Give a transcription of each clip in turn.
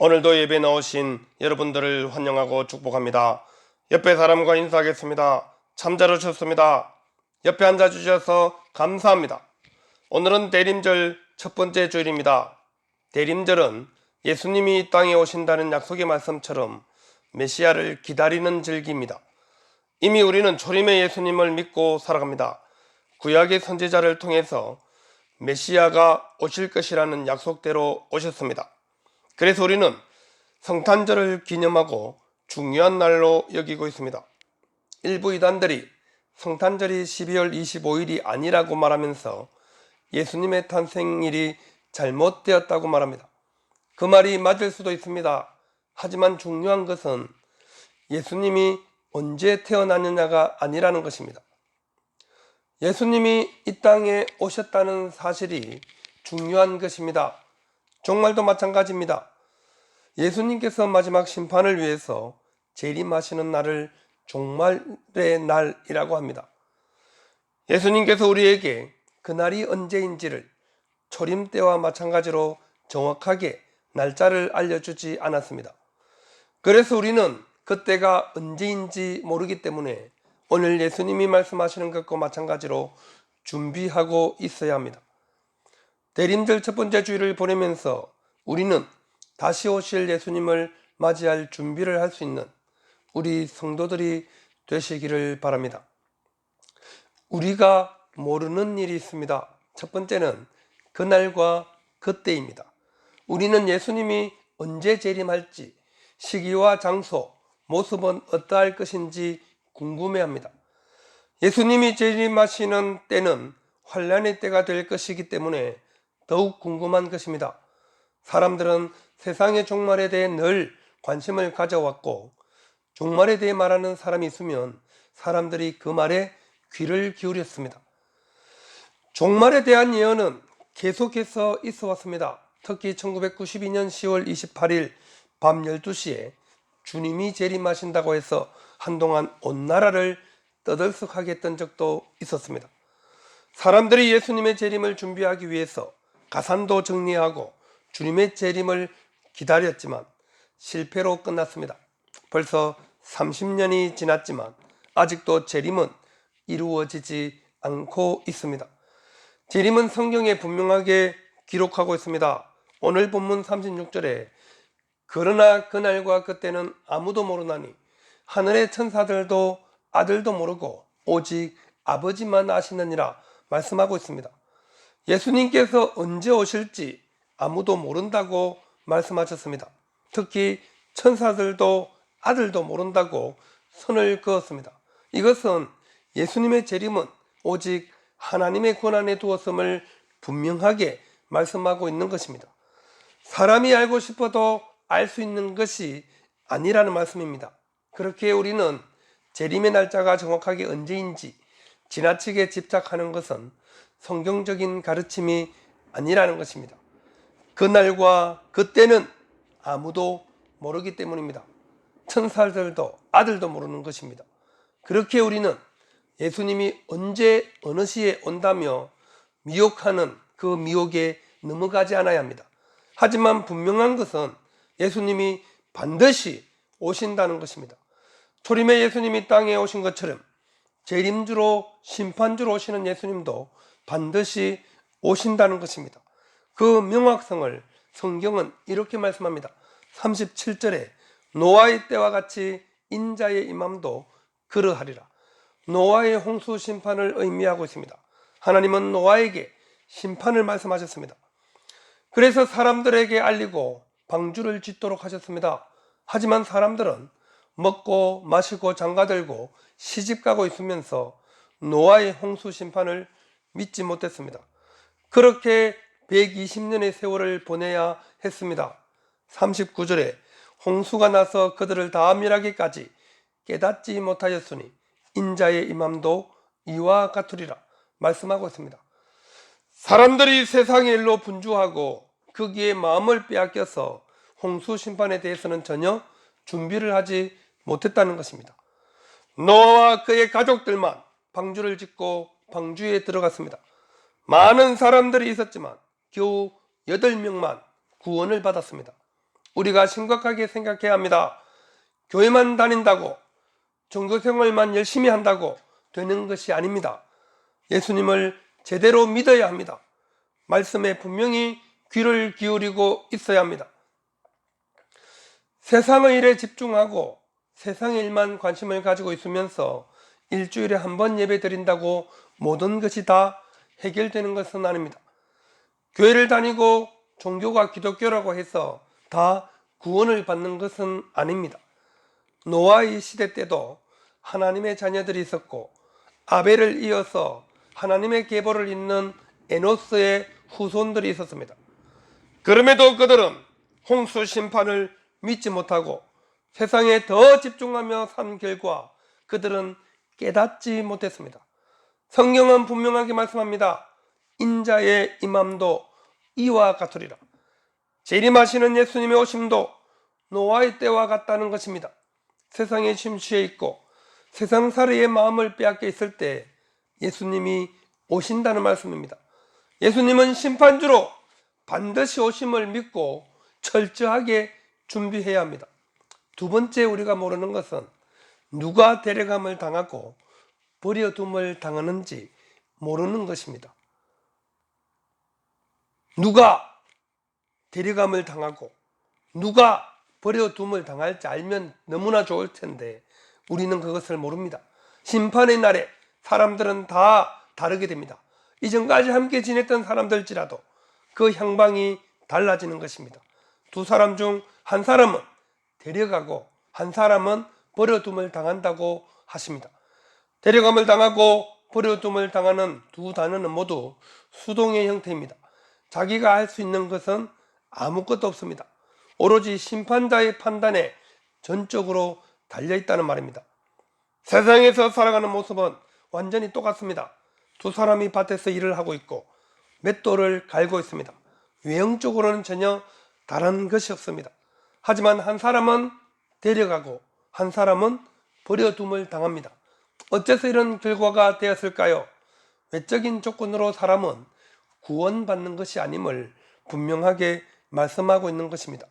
오늘도 예배 나오신 여러분들을 환영하고 축복합니다. 옆에 사람과 인사하겠습니다. 참자르셨습니다. 옆에 앉아주셔서 감사합니다. 오늘은 대림절 첫 번째 주일입니다. 대림절은 예수님이 이 땅에 오신다는 약속의 말씀처럼 메시아를 기다리는 절기입니다. 이미 우리는 초림의 예수님을 믿고 살아갑니다. 구약의 선지자를 통해서 메시아가 오실 것이라는 약속대로 오셨습니다. 그래서 우리는 성탄절을 기념하고 중요한 날로 여기고 있습니다. 일부 이단들이 성탄절이 12월 25일이 아니라고 말하면서 예수님의 탄생일이 잘못되었다고 말합니다. 그 말이 맞을 수도 있습니다. 하지만 중요한 것은 예수님이 언제 태어났느냐가 아니라는 것입니다. 예수님이 이 땅에 오셨다는 사실이 중요한 것입니다. 종말도 마찬가지입니다. 예수님께서 마지막 심판을 위해서 재림하시는 날을 종말의 날이라고 합니다. 예수님께서 우리에게 그날이 언제인지를 초림 때와 마찬가지로 정확하게 날짜를 알려주지 않았습니다. 그래서 우리는 그때가 언제인지 모르기 때문에 오늘 예수님이 말씀하시는 것과 마찬가지로 준비하고 있어야 합니다. 대림절 첫 번째 주일을 보내면서 우리는 다시 오실 예수님을 맞이할 준비를 할 수 있는 우리 성도들이 되시기를 바랍니다. 우리가 모르는 일이 있습니다. 첫 번째는 그날과 그때입니다. 우리는 예수님이 언제 재림할지, 시기와 장소, 모습은 어떠할 것인지 궁금해합니다. 예수님이 재림하시는 때는 환란의 때가 될 것이기 때문에 더욱 궁금한 것입니다. 사람들은 세상의 종말에 대해 늘 관심을 가져왔고 종말에 대해 말하는 사람이 있으면 사람들이 그 말에 귀를 기울였습니다. 종말에 대한 예언은 계속해서 있어 왔습니다. 특히 1992년 10월 28일 밤 12시에 주님이 재림하신다고 해서 한동안 온 나라를 떠들썩하게 했던 적도 있었습니다. 사람들이 예수님의 재림을 준비하기 위해서 가산도 정리하고 주님의 재림을 기다렸지만 실패로 끝났습니다. 벌써 30년이 지났지만 아직도 재림은 이루어지지 않고 있습니다. 재림은 성경에 분명하게 기록하고 있습니다. 오늘 본문 36절에 그러나 그날과 그때는 아무도 모르나니 하늘의 천사들도 아들도 모르고 오직 아버지만 아시느니라 말씀하고 있습니다. 예수님께서 언제 오실지 아무도 모른다고 말씀하셨습니다. 특히 천사들도 아들도 모른다고 선을 그었습니다. 이것은 예수님의 재림은 오직 하나님의 권한에 두었음을 분명하게 말씀하고 있는 것입니다. 사람이 알고 싶어도 알 수 있는 것이 아니라는 말씀입니다. 그렇게 우리는 재림의 날짜가 정확하게 언제인지 지나치게 집착하는 것은 성경적인 가르침이 아니라는 것입니다. 그날과 그때는 아무도 모르기 때문입니다. 천사들도 아들도 모르는 것입니다. 그렇게 우리는 예수님이 언제 어느 시에 온다며 미혹하는 그 미혹에 넘어가지 않아야 합니다. 하지만 분명한 것은 예수님이 반드시 오신다는 것입니다. 초림의 예수님이 땅에 오신 것처럼 재림주로 심판주로 오시는 예수님도 반드시 오신다는 것입니다. 그 명확성을 성경은 이렇게 말씀합니다. 37절에 노아의 때와 같이 인자의 임함도 그러하리라. 노아의 홍수 심판을 의미하고 있습니다. 하나님은 노아에게 심판을 말씀하셨습니다. 그래서 사람들에게 알리고 방주를 짓도록 하셨습니다. 하지만 사람들은 먹고 마시고 장가들고 시집가고 있으면서 노아의 홍수 심판을 믿지 못했습니다. 그렇게 120년의 세월을 보내야 했습니다. 39절에 홍수가 나서 그들을 다 멸하기까지 깨닫지 못하였으니 인자의 임함도 이와 같으리라 말씀하고 있습니다. 사람들이 세상의 일로 분주하고 거기에 마음을 빼앗겨서 홍수 심판에 대해서는 전혀 준비를 하지 못했다는 것입니다. 노아와 그의 가족들만 방주를 짓고 방주에 들어갔습니다. 많은 사람들이 있었지만 겨우 8명만 구원을 받았습니다. 우리가 심각하게 생각해야 합니다. 교회만 다닌다고, 종교생활만 열심히 한다고 되는 것이 아닙니다. 예수님을 제대로 믿어야 합니다. 말씀에 분명히 귀를 기울이고 있어야 합니다. 세상의 일에 집중하고 세상의 일만 관심을 가지고 있으면서 일주일에 한 번 예배 드린다고 모든 것이 다 해결되는 것은 아닙니다. 교회를 다니고 종교가 기독교라고 해서 다 구원을 받는 것은 아닙니다. 노아의 시대 때도 하나님의 자녀들이 있었고, 아벨을 이어서 하나님의 계보를 잇는 에노스의 후손들이 있었습니다. 그럼에도 그들은 홍수 심판을 믿지 못하고 세상에 더 집중하며 산 결과 그들은 깨닫지 못했습니다. 성경은 분명하게 말씀합니다. 인자의 임함도 이와 같으리라. 재림하시는 예수님의 오심도 노아의 때와 같다는 것입니다. 세상에 심취해 있고 세상살이의 마음을 빼앗겨 있을 때 예수님이 오신다는 말씀입니다. 예수님은 심판주로 반드시 오심을 믿고 철저하게 준비해야 합니다. 두 번째, 우리가 모르는 것은 누가 데려감을 당하고 버려둠을 당하는지 모르는 것입니다. 누가 데려감을 당하고 누가 버려둠을 당할지 알면 너무나 좋을 텐데 우리는 그것을 모릅니다. 심판의 날에 사람들은 다 다르게 됩니다. 이전까지 함께 지냈던 사람들일지라도 그 향방이 달라지는 것입니다. 두 사람 중 한 사람은 데려가고 한 사람은 버려둠을 당한다고 하십니다. 데려감을 당하고 버려둠을 당하는 두 단어는 모두 수동의 형태입니다. 자기가 할 수 있는 것은 아무것도 없습니다. 오로지 심판자의 판단에 전적으로 달려있다는 말입니다. 세상에서 살아가는 모습은 완전히 똑같습니다. 두 사람이 밭에서 일을 하고 있고 맷돌을 갈고 있습니다. 외형적으로는 전혀 다른 것이 없습니다. 하지만 한 사람은 데려가고 한 사람은 버려둠을 당합니다. 어째서 이런 결과가 되었을까요? 외적인 조건으로 사람은 구원받는 것이 아님을 분명하게 말씀하고 있는 것입니다.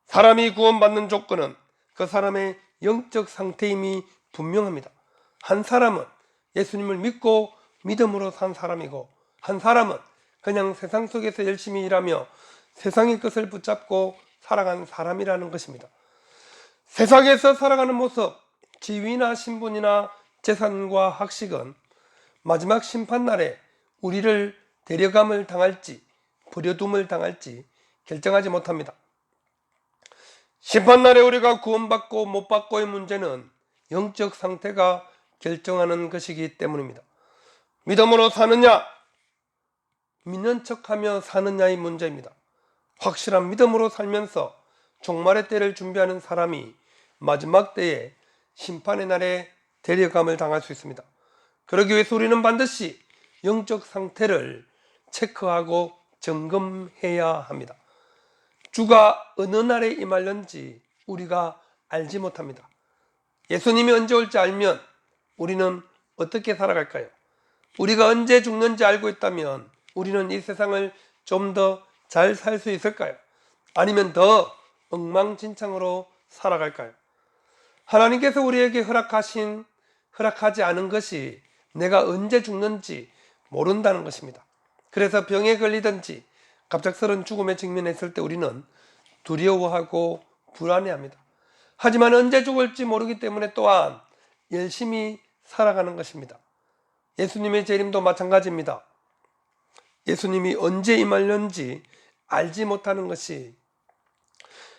사람이 구원받는 조건은 그 사람의 영적 상태임이 분명합니다. 한 사람은 예수님을 믿고 믿음으로 산 사람이고 한 사람은 그냥 세상 속에서 열심히 일하며 세상의 것을 붙잡고 살아간 사람이라는 것입니다. 세상에서 살아가는 모습, 지위나 신분이나 재산과 학식은 마지막 심판날에 우리를 데려감을 당할지 버려둠을 당할지 결정하지 못합니다. 심판날에 우리가 구원받고 못 받고의 문제는 영적 상태가 결정하는 것이기 때문입니다. 믿음으로 사느냐, 믿는 척하며 사느냐의 문제입니다. 확실한 믿음으로 살면서 종말의 때를 준비하는 사람이 마지막 때에 심판의 날에 데려감을 당할 수 있습니다. 그러기 위해서 우리는 반드시 영적 상태를 체크하고 점검해야 합니다. 주가 어느 날에 임할는지 우리가 알지 못합니다. 예수님이 언제 올지 알면 우리는 어떻게 살아갈까요? 우리가 언제 죽는지 알고 있다면 우리는 이 세상을 좀 더 잘 살 수 있을까요? 아니면 더 엉망진창으로 살아갈까요? 하나님께서 우리에게 허락하지 않은 것이 내가 언제 죽는지 모른다는 것입니다. 그래서 병에 걸리든지 갑작스런 죽음에 직면했을 때 우리는 두려워하고 불안해합니다. 하지만 언제 죽을지 모르기 때문에 또한 열심히 살아가는 것입니다. 예수님의 재림도 마찬가지입니다. 예수님이 언제 임할는지 알지 못하는 것이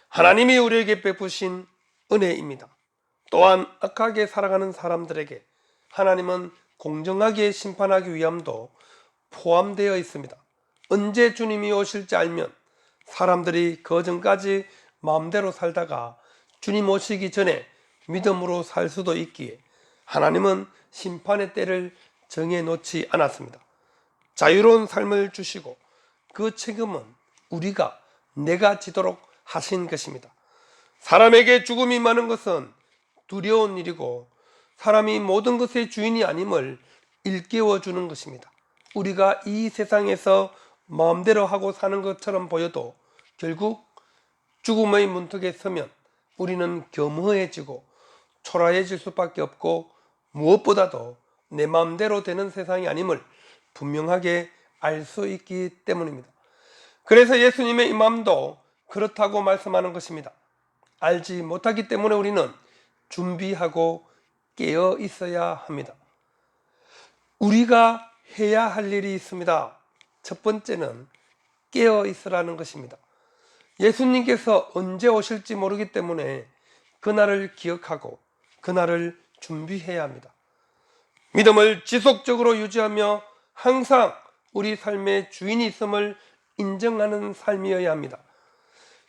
하나님이 우리에게 베푸신 은혜입니다. 또한 악하게 살아가는 사람들에게 하나님은 공정하게 심판하기 위함도 포함되어 있습니다. 언제 주님이 오실지 알면 사람들이 그 전까지 마음대로 살다가 주님 오시기 전에 믿음으로 살 수도 있기에 하나님은 심판의 때를 정해놓지 않았습니다. 자유로운 삶을 주시고 그 책임은 내가 지도록 하신 것입니다. 사람에게 죽음이 많은 것은 두려운 일이고 사람이 모든 것의 주인이 아님을 일깨워 주는 것입니다. 우리가 이 세상에서 마음대로 하고 사는 것처럼 보여도 결국 죽음의 문턱에 서면 우리는 겸허해지고 초라해질 수밖에 없고 무엇보다도 내 마음대로 되는 세상이 아님을 분명하게 알 수 있기 때문입니다. 그래서 예수님의 이 마음도 그렇다고 말씀하는 것입니다. 알지 못하기 때문에 우리는 준비하고 깨어 있어야 합니다. 우리가 해야 할 일이 있습니다. 첫 번째는 깨어 있으라는 것입니다. 예수님께서 언제 오실지 모르기 때문에 그날을 기억하고 그날을 준비해야 합니다. 믿음을 지속적으로 유지하며 항상 우리 삶의 주인이 있음을 인정하는 삶이어야 합니다.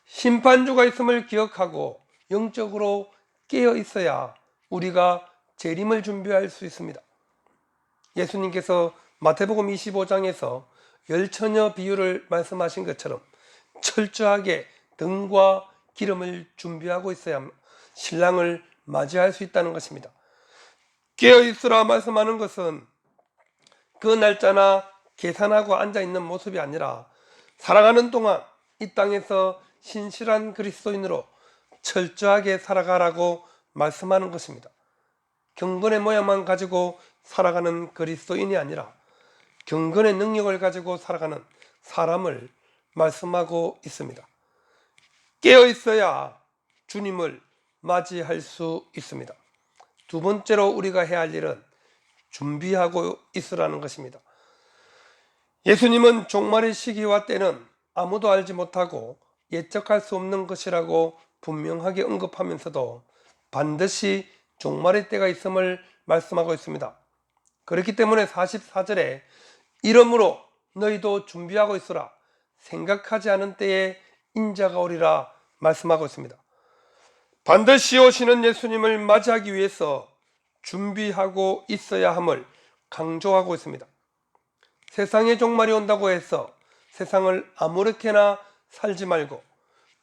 심판주가 있음을 기억하고 영적으로 깨어 있어야 우리가 재림을 준비할 수 있습니다. 예수님께서 마태복음 25장에서 열처녀 비유를 말씀하신 것처럼 철저하게 등과 기름을 준비하고 있어야 신랑을 맞이할 수 있다는 것입니다. 깨어있으라 말씀하는 것은 그 날짜나 계산하고 앉아있는 모습이 아니라 살아가는 동안 이 땅에서 신실한 그리스도인으로 철저하게 살아가라고 말씀하는 것입니다. 경건의 모양만 가지고 살아가는 그리스도인이 아니라 경건의 능력을 가지고 살아가는 사람을 말씀하고 있습니다. 깨어 있어야 주님을 맞이할 수 있습니다. 두 번째로 우리가 해야 할 일은 준비하고 있으라는 것입니다. 예수님은 종말의 시기와 때는 아무도 알지 못하고 예측할 수 없는 것이라고 분명하게 언급하면서도 반드시 종말의 때가 있음을 말씀하고 있습니다. 그렇기 때문에 44절에 이러므로 너희도 준비하고 있으라 생각하지 않은 때에 인자가 오리라 말씀하고 있습니다. 반드시 오시는 예수님을 맞이하기 위해서 준비하고 있어야 함을 강조하고 있습니다. 세상의 종말이 온다고 해서 세상을 아무렇게나 살지 말고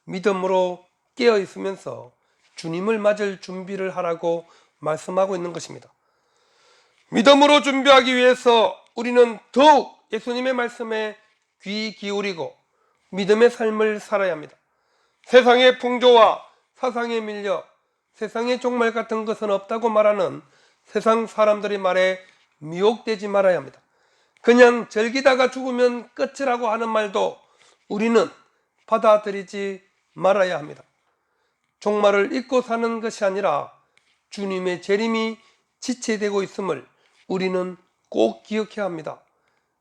믿음으로 깨어 있으면서 주님을 맞을 준비를 하라고 말씀하고 있는 것입니다. 믿음으로 준비하기 위해서 우리는 더욱 예수님의 말씀에 귀 기울이고 믿음의 삶을 살아야 합니다. 세상의 풍조와 사상에 밀려 세상의 종말 같은 것은 없다고 말하는 세상 사람들의 말에 미혹되지 말아야 합니다. 그냥 즐기다가 죽으면 끝이라고 하는 말도 우리는 받아들이지 말아야 합니다. 종말을 잊고 사는 것이 아니라 주님의 재림이 지체되고 있음을 우리는 꼭 기억해야 합니다.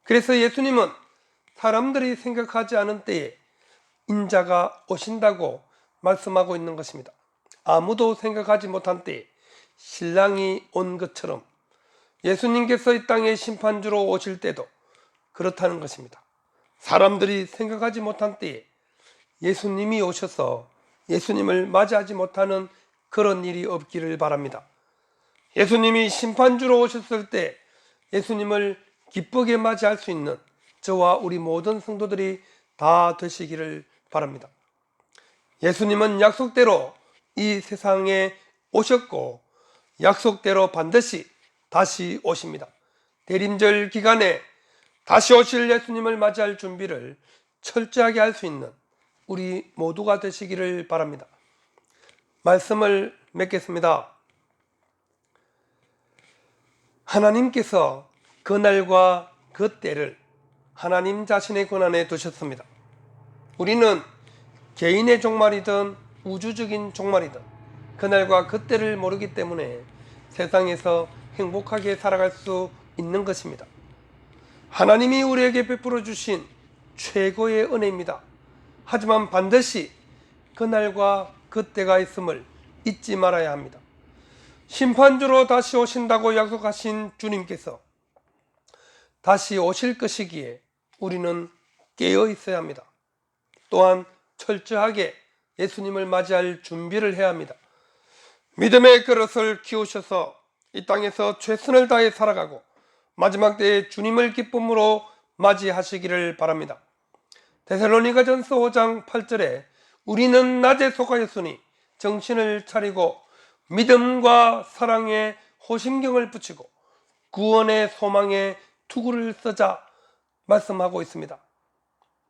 그래서 예수님은 사람들이 생각하지 않은 때에 인자가 오신다고 말씀하고 있는 것입니다. 아무도 생각하지 못한 때에 신랑이 온 것처럼 예수님께서 이 땅에 심판주로 오실 때도 그렇다는 것입니다. 사람들이 생각하지 못한 때에 예수님이 오셔서 예수님을 맞이하지 못하는 그런 일이 없기를 바랍니다. 예수님이 심판주로 오셨을 때 예수님을 기쁘게 맞이할 수 있는 저와 우리 모든 성도들이 다 되시기를 바랍니다. 예수님은 약속대로 이 세상에 오셨고 약속대로 반드시 다시 오십니다. 대림절 기간에 다시 오실 예수님을 맞이할 준비를 철저하게 할 수 있는 우리 모두가 되시기를 바랍니다. 말씀을 맺겠습니다. 하나님께서 그날과 그 때를 하나님 자신의 권한에 두셨습니다. 우리는 개인의 종말이든 우주적인 종말이든 그날과 그 때를 모르기 때문에 세상에서 행복하게 살아갈 수 있는 것입니다. 하나님이 우리에게 베풀어 주신 최고의 은혜입니다. 하지만 반드시 그날과 그 때가 있음을 잊지 말아야 합니다. 심판주로 다시 오신다고 약속하신 주님께서 다시 오실 것이기에 우리는 깨어 있어야 합니다. 또한 철저하게 예수님을 맞이할 준비를 해야 합니다. 믿음의 그릇을 키우셔서 이 땅에서 최선을 다해 살아가고 마지막 때에 주님을 기쁨으로 맞이하시기를 바랍니다. 데살로니가전서 5장 8절에 우리는 낮에 속하였으니 정신을 차리고 믿음과 사랑에 호심경을 붙이고 구원의 소망에 투구를 쓰자 말씀하고 있습니다.